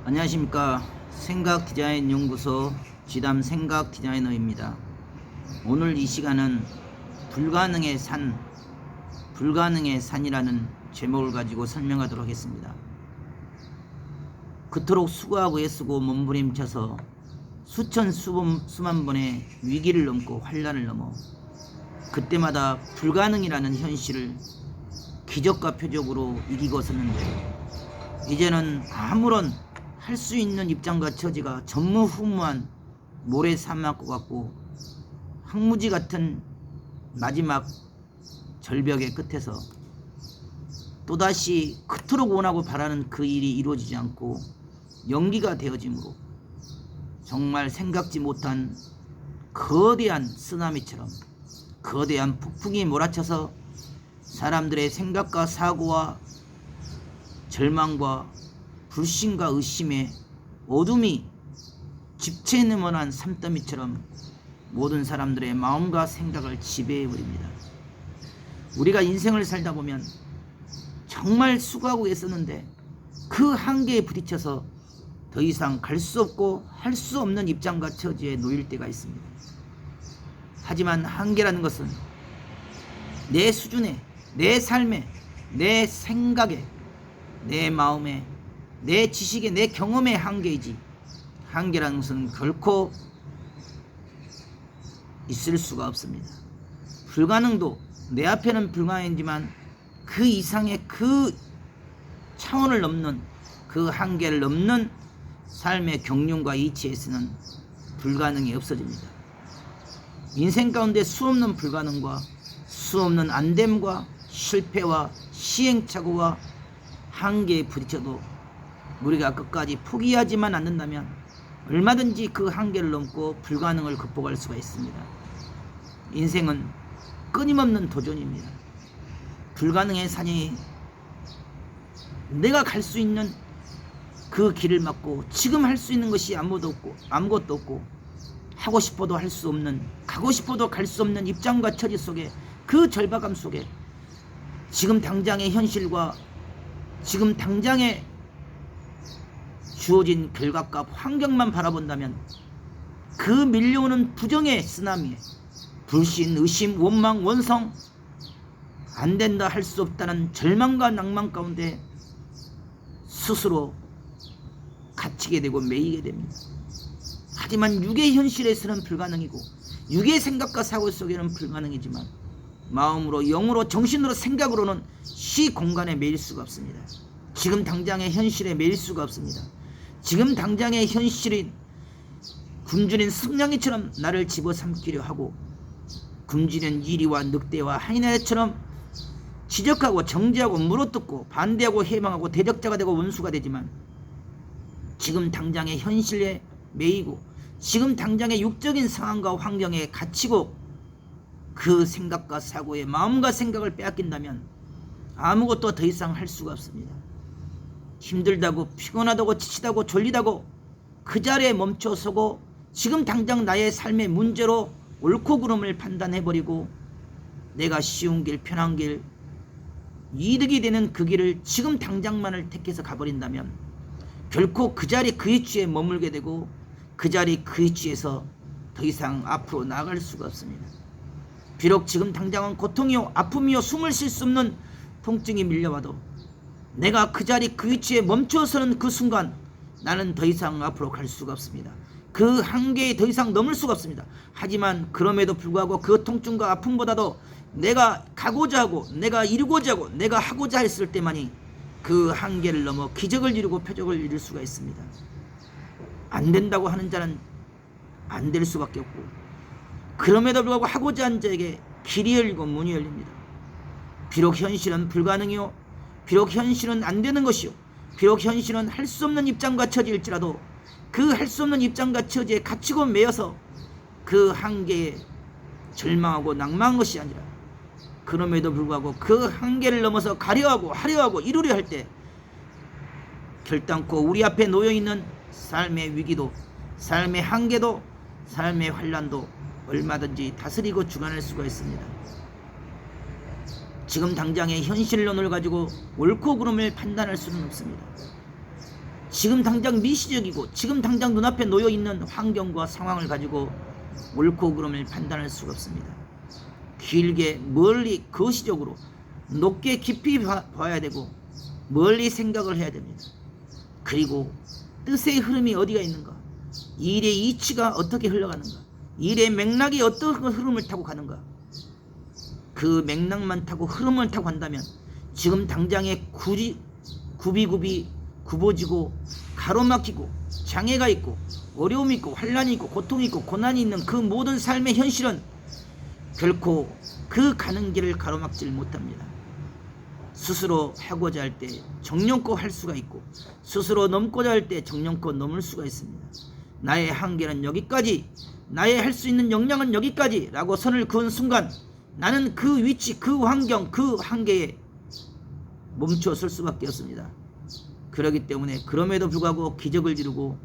안녕하십니까. 생각디자인연구소 지담 생각디자이너입니다. 오늘 이 시간은 불가능의 산, 불가능의 산이라는 제목을 가지고 설명하도록 하겠습니다. 그토록 수고하고 애쓰고 몸부림쳐서 수천 수만 번의 위기를 넘고 환난을 넘어 그때마다 불가능이라는 현실을 기적과 표적으로 이기고섰는데, 이제는 아무런 할 수 있는 입장과 처지가 전무후무한 모래 사막과 같고 황무지 같은 마지막 절벽의 끝에서 또다시 그토록 원하고 바라는 그 일이 이루어지지 않고 연기가 되어지므로 정말 생각지 못한 거대한 쓰나미처럼 거대한 폭풍이 몰아쳐서 사람들의 생각과 사고와 절망과 불신과 의심의 어둠이 집체능원한 산더미처럼 모든 사람들의 마음과 생각을 지배해버립니다. 우리가 인생을 살다 보면 정말 수고하고 애썼는데 그 한계에 부딪혀서 더 이상 갈 수 없고 할 수 없는 입장과 처지에 놓일 때가 있습니다. 하지만 한계라는 것은 내 수준에, 내 삶에, 내 생각에, 내 마음에, 내 지식에, 내 경험의 한계이지, 한계라는 것은 결코 있을 수가 없습니다. 불가능도 내 앞에는 불가능이지만 그 이상의 그 차원을 넘는, 그 한계를 넘는 삶의 경륜과 이치에서는 불가능이 없어집니다. 인생 가운데 수없는 불가능과 수없는 안됨과 실패와 시행착오와 한계에 부딪혀도 우리가 끝까지 포기하지만 않는다면 얼마든지 그 한계를 넘고 불가능을 극복할 수가 있습니다. 인생은 끊임없는 도전입니다. 불가능의 산이 내가 갈 수 있는 그 길을 막고 지금 할 수 있는 것이 아무것도 없고 하고 싶어도 할 수 없는, 가고 싶어도 갈 수 없는 입장과 처지 속에, 그 절박함 속에 지금 당장의 현실과 지금 당장의 주어진 결과값 환경만 바라본다면 그 밀려오는 부정의 쓰나미에 불신, 의심, 원망, 원성, 안된다, 할 수 없다는 절망과 낭만 가운데 스스로 갇히게 되고 매이게 됩니다. 하지만 육의 현실에서는 불가능이고 육의 생각과 사고 속에는 불가능이지만 마음으로, 영으로, 정신으로, 생각으로는 시 공간에 매일 수가 없습니다. 지금 당장의 현실에 매일 수가 없습니다. 지금 당장의 현실이 굶주린 승냥이처럼 나를 집어삼키려 하고 굶주린 이리와 늑대와 하이나처럼 지적하고 정죄하고 물어뜯고 반대하고 해방하고 대적자가 되고 원수가 되지만 지금 당장의 현실에 매이고 지금 당장의 육적인 상황과 환경에 갇히고 그 생각과 사고에 마음과 생각을 빼앗긴다면 아무것도 더 이상 할 수가 없습니다. 힘들다고, 피곤하다고, 지치다고, 졸리다고 그 자리에 멈춰서고 지금 당장 나의 삶의 문제로 옳고 그름을 판단해버리고 내가 쉬운 길, 편한 길, 이득이 되는 그 길을 지금 당장만을 택해서 가버린다면 결코 그 자리 그 위치에 머물게 되고 그 자리 그 위치에서 더 이상 앞으로 나아갈 수가 없습니다. 비록 지금 당장은 고통이요, 아픔이요, 숨을 쉴 수 없는 통증이 밀려와도 내가 그 자리 그 위치에 멈춰서는 그 순간 나는 더 이상 앞으로 갈 수가 없습니다. 그 한계에 더 이상 넘을 수가 없습니다. 하지만 그럼에도 불구하고 그 통증과 아픔보다도 내가 가고자 하고 내가 이루고자 하고 내가 하고자 했을 때만이 그 한계를 넘어 기적을 이루고 표적을 이룰 수가 있습니다. 안 된다고 하는 자는 안 될 수밖에 없고 그럼에도 불구하고 하고자 하는 자에게 길이 열리고 문이 열립니다. 비록 현실은 불가능이요, 비록 현실은 안 되는 것이요, 비록 현실은 할 수 없는 입장과 처지일지라도 그 할 수 없는 입장과 처지에 갇히고 매여서 그 한계에 절망하고 낭망한 것이 아니라 그럼에도 불구하고 그 한계를 넘어서 가려하고 하려하고 이루려 할 때 결단코 우리 앞에 놓여있는 삶의 위기도, 삶의 한계도, 삶의 환난도 얼마든지 다스리고 주관할 수가 있습니다. 지금 당장의 현실론을 가지고 옳고 그름을 판단할 수는 없습니다. 지금 당장 미시적이고 지금 당장 눈앞에 놓여있는 환경과 상황을 가지고 옳고 그름을 판단할 수가 없습니다. 길게 멀리 거시적으로 높게 깊이 봐야 되고 멀리 생각을 해야 됩니다. 그리고 뜻의 흐름이 어디가 있는가, 일의 이치가 어떻게 흘러가는가, 일의 맥락이 어떤 흐름을 타고 가는가, 그 맥락만 타고 흐름을 타고 간다면 지금 당장에 굽이굽이 굽어지고 가로막히고 장애가 있고 어려움이 있고 환란이 있고 고통이 있고 고난이 있는 그 모든 삶의 현실은 결코 그 가는 길을 가로막질 못합니다. 스스로 하고자 할 때 정령껏 할 수가 있고 스스로 넘고자 할 때 정령껏 넘을 수가 있습니다. 나의 한계는 여기까지, 나의 할 수 있는 역량은 여기까지 라고 선을 그은 순간 나는 그 위치, 그 환경, 그 한계에 멈춰 설 수밖에 없습니다. 그렇기 때문에 그럼에도 불구하고 기적을 이루고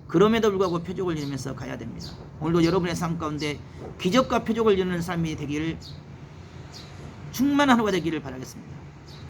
그럼에도 불구하고 표적을 이루면서 가야 됩니다. 오늘도 여러분의 삶 가운데 기적과 표적을 이루는 삶이 되기를, 충만한 하루가 되기를 바라겠습니다.